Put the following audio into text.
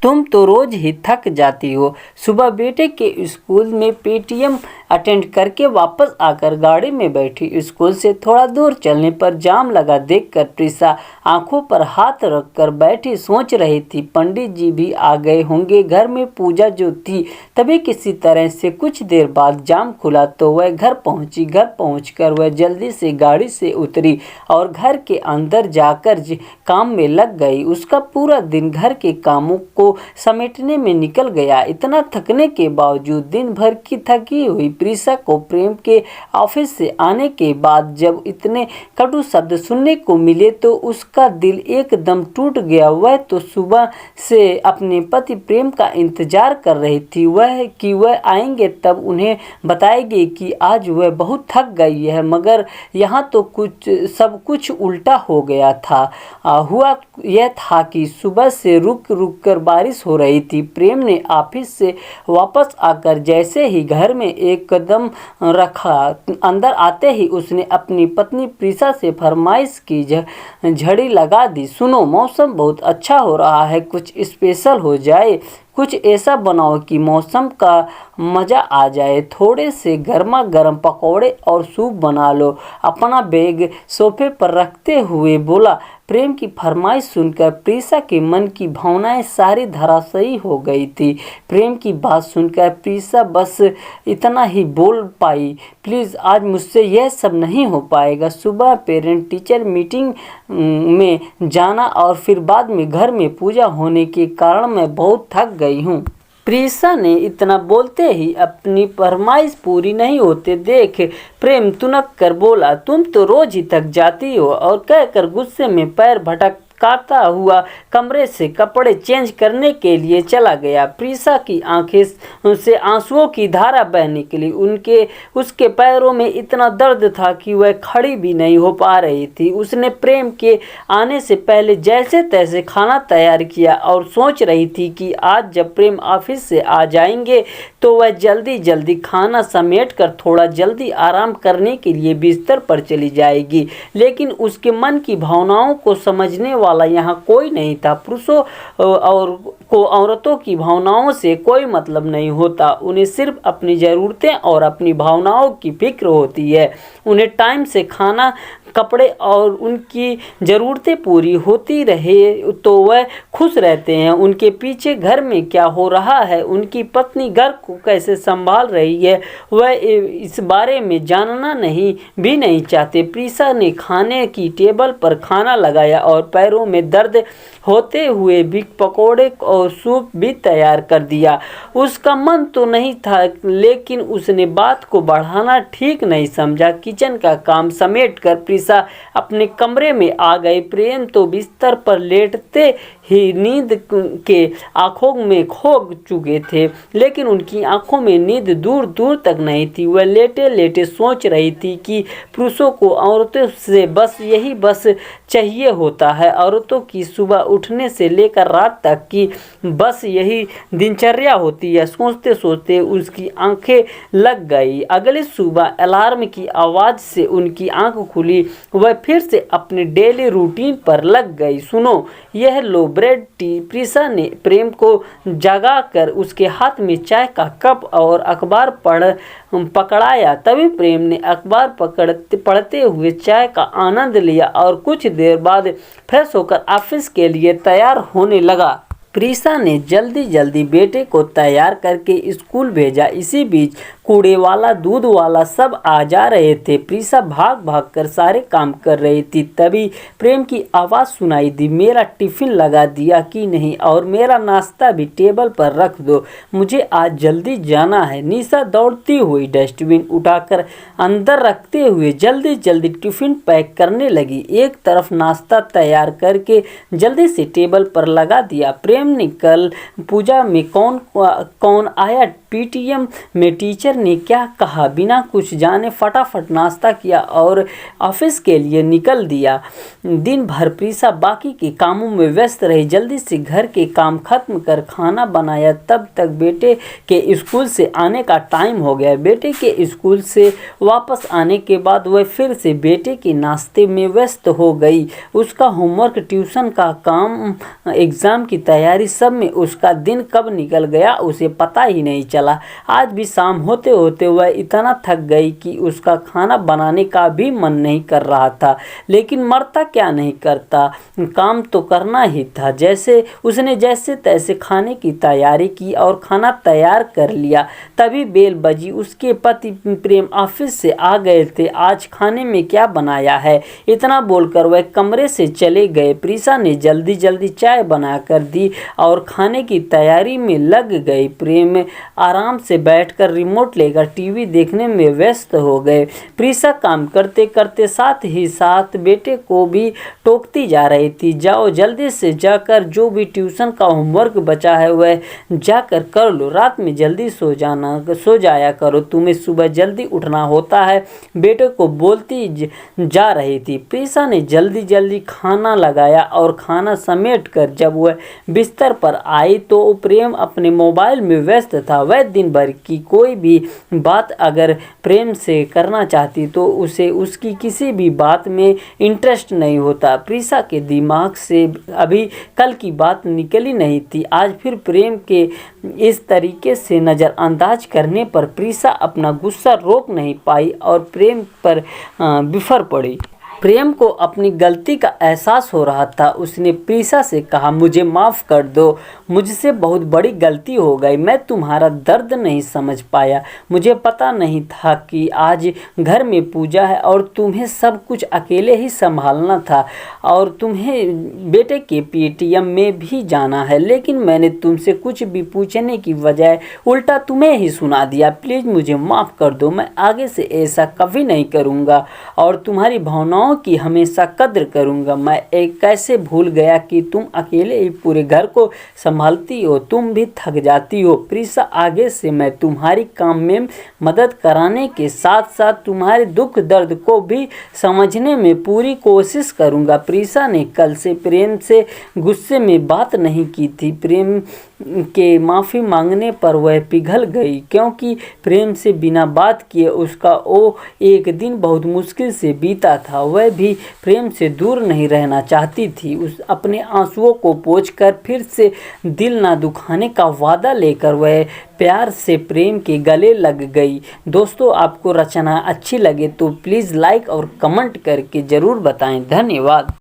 तुम तो रोज ही थक जाती हो। सुबह बेटे के स्कूल में पेटीएम अटेंड करके वापस आकर गाड़ी में बैठी। स्कूल से थोड़ा दूर चलने पर जाम लगा देखकर प्रीसा आंखों पर हाथ रखकर बैठी सोच रही थी, पंडित जी भी आ गए होंगे। घर में पूजा जो थी, तभी किसी तरह से कुछ देर बाद जाम खुला तो वह घर पहुंची। घर पहुंचकर वह जल्दी से गाड़ी से उतरी और घर के अंदर जाकर काम में लग गई। उसका पूरा दिन घर के कामों को समेटने में निकल गया। इतना थकने के बावजूद दिन भर की थकी हुई प्रीसा को प्रेम के ऑफिस से आने के बाद जब इतने कटु शब्द सुनने को मिले तो उसका दिल एकदम टूट गया। वह तो सुबह से अपने पति प्रेम का इंतजार कर रही थी, वह आएंगे तब उन्हें बताएगी कि आज वह बहुत थक गई है, मगर यहाँ तो सब कुछ उल्टा हो गया था। हुआ यह था कि सुबह से रुक रुक कर बारिश हो रही थी। प्रेम ने ऑफिस से वापस आकर जैसे ही घर में एक कदम रखा, अंदर आते ही उसने अपनी पत्नी प्रीसा से फरमाइश की। झड़ी लगा दी, सुनो मौसम बहुत अच्छा हो रहा है, कुछ स्पेशल हो जाए, कुछ ऐसा बनाओ कि मौसम का मज़ा आ जाए। थोड़े से गर्मा गर्म पकौड़े और सूप बना लो। अपना बैग सोफे पर रखते हुए बोला। प्रेम की फरमाइश सुनकर प्रीसा के मन की भावनाएं सारी धराशायी हो गई थी। प्रेम की बात सुनकर प्रीसा बस इतना ही बोल पाई, प्लीज़ आज मुझसे यह सब नहीं हो पाएगा। सुबह पेरेंट टीचर मीटिंग में जाना और फिर बाद में घर में पूजा होने के कारण मैं बहुत थक गई हूँ। प्रीसा ने इतना बोलते ही अपनी फरमाइश पूरी नहीं होते देख प्रेम तुनक कर बोला, तुम तो रोज ही थक जाती हो, और कहकर गुस्से में पैर भटकाता हुआ कमरे से कपड़े चेंज करने के लिए चला गया। प्रीसा की आंखें से आंसुओं की धारा बह निकली। उसके पैरों में इतना दर्द था कि वह खड़ी भी नहीं हो पा रही थी। उसने प्रेम के आने से पहले जैसे तैसे खाना तैयार किया और सोच रही थी कि आज जब प्रेम ऑफिस से आ जाएंगे तो वह जल्दी जल्दी खाना समेट कर थोड़ा जल्दी आराम करने के लिए बिस्तर पर चली जाएगी। लेकिन उसके मन की भावनाओं को समझने वाला यहाँ कोई नहीं था। पुरुषों को औरतों की भावनाओं से कोई मतलब नहीं होता, उन्हें सिर्फ अपनी ज़रूरतें और अपनी भावनाओं की फिक्र होती है। उन्हें टाइम से खाना, कपड़े और उनकी ज़रूरतें पूरी होती रहे तो वह खुश रहते हैं। उनके पीछे घर में क्या हो रहा है, उनकी पत्नी घर को कैसे संभाल रही है, वह इस बारे में जानना भी नहीं चाहते। प्रीसा ने खाने की टेबल पर खाना लगाया और पैरों में दर्द होते हुए भी पकौड़े और सूप भी तैयार कर दिया। उसका मन तो नहीं था, लेकिन उसने बात को बढ़ाना ठीक नहीं समझा। किचन का काम समेट कर प्रीसा अपने कमरे में आ गई। प्रेम तो बिस्तर पर लेटते ही नींद के आंखों में खो चुके थे, लेकिन उनकी आंखों में नींद दूर दूर तक नहीं थी। वह लेटे लेटे सोच रही थी कि पुरुषों को औरतों से बस चाहिए होता है। औरतों की सुबह उठने से लेकर रात तक की बस यही दिनचर्या होती है। सोचते सोचते उसकी आंखें लग गई। अगली सुबह अलार्म की आवाज़ से उनकी आंख खुली। वह फिर से अपने डेली रूटीन पर लग गई। सुनो, यह लो ब्रेड टी। प्रीसा ने प्रेम को जगाकर उसके हाथ में चाय का कप और अखबार पकड़ाया। तभी प्रेम ने अखबार पढ़ते हुए चाय का आनंद लिया और कुछ देर बाद फ्रेश होकर ऑफिस के लिए तैयार होने लगा। प्रीसा ने जल्दी जल्दी बेटे को तैयार करके स्कूल भेजा। इसी बीच कूड़े वाला, दूध वाला सब आ जा रहे थे। प्रीसा भाग भाग कर सारे काम कर रही थी। तभी प्रेम की आवाज़ सुनाई दी, मेरा टिफ़िन लगा दिया कि नहीं, और मेरा नाश्ता भी टेबल पर रख दो, मुझे आज जल्दी जाना है। निशा दौड़ती हुई डस्टबिन उठाकर अंदर रखते हुए जल्दी जल्दी टिफ़िन पैक करने लगी। एक तरफ नाश्ता तैयार करके जल्दी से टेबल पर लगा दिया। प्रेम ने कल पूजा में कौन आया पीटीएम में टीचर ने क्या कहा, बिना कुछ जाने फटाफट नाश्ता किया और ऑफिस के लिए निकल दिया। दिन भर प्रीसा बाकी के कामों में व्यस्त रही। जल्दी से घर के काम खत्म कर खाना बनाया। तब तक बेटे के स्कूल से आने का टाइम हो गया। बेटे के स्कूल से वापस आने के बाद वह फिर से बेटे के नाश्ते में व्यस्त हो गई। उसका होमवर्क, ट्यूशन का काम, एग्ज़ाम की तैयारी, सब में उसका दिन कब निकल गया उसे पता ही नहीं चला। आज भी शाम होते होते वह इतना थक गई कि उसका खाना बनाने का भी मन नहीं कर रहा था। लेकिन मरता क्या नहीं करता, काम तो करना ही था। जैसे तैसे खाने की तैयारी की और खाना तैयार कर लिया। तभी बेल बजी। उसके पति प्रेम ऑफिस से आ गए थे। आज खाने में क्या बनाया है, इतना बोलकर वह कमरे से चले गए। प्रीसा ने जल्दी जल्दी चाय बनाकर दी और खाने की तैयारी में लग गई। प्रेम आराम से बैठकर रिमोट लेकर टीवी देखने में व्यस्त हो गए। प्रीसा काम करते करते साथ ही साथ बेटे को भी टोकती जा रही थी, जाओ जल्दी से जाकर जो भी ट्यूशन का होमवर्क बचा है वह जाकर कर लो। रात में जल्दी सो जाया करो, तुम्हें सुबह जल्दी उठना होता है, बेटे को बोलती जा रही थी। प्रीसा ने जल्दी जल्दी खाना लगाया और खाना समेट कर जब वह बिस्तर पर आई तो प्रेम अपने मोबाइल में व्यस्त था। वह दिन भर की कोई भी बात अगर प्रेम से करना चाहती तो उसे उसकी किसी भी बात में इंटरेस्ट नहीं होता। प्रीसा के दिमाग से अभी कल की बात निकली नहीं थी। आज फिर प्रेम के इस तरीके से नज़रअंदाज करने पर प्रीसा अपना गुस्सा रोक नहीं पाई और प्रेम पर बिफर पड़ी। प्रेम को अपनी गलती का एहसास हो रहा था। उसने प्रीसा से कहा, मुझे माफ़ कर दो, मुझसे बहुत बड़ी गलती हो गई। मैं तुम्हारा दर्द नहीं समझ पाया। मुझे पता नहीं था कि आज घर में पूजा है और तुम्हें सब कुछ अकेले ही संभालना था और तुम्हें बेटे के पीटीएम में भी जाना है। लेकिन मैंने तुमसे कुछ भी पूछने की बजाय उल्टा तुम्हें ही सुना दिया। प्लीज़ मुझे माफ़ कर दो। मैं आगे से ऐसा कभी नहीं करूँगा और तुम्हारी भावनाओं की हमेशा कद्र करूंगा। मैं कैसे भूल गया कि तुम अकेले ही पूरे घर को संभालती हो, तुम भी थक जाती हो। प्रीसा, आगे से मैं तुम्हारी काम में मदद कराने के साथ साथ तुम्हारे दुख दर्द को भी समझने में पूरी कोशिश करूंगा। प्रीसा ने कल से प्रेम से गुस्से में बात नहीं की थी। प्रेम के माफ़ी मांगने पर वह पिघल गई क्योंकि प्रेम से बिना बात किए उसका वो एक दिन बहुत मुश्किल से बीता था। वह भी प्रेम से दूर नहीं रहना चाहती थी। उस अपने आंसुओं को पोंछकर फिर से दिल ना दुखाने का वादा लेकर वह प्यार से प्रेम के गले लग गई। दोस्तों, आपको रचना अच्छी लगे तो प्लीज़ लाइक और कमेंट करके ज़रूर बताएं। धन्यवाद।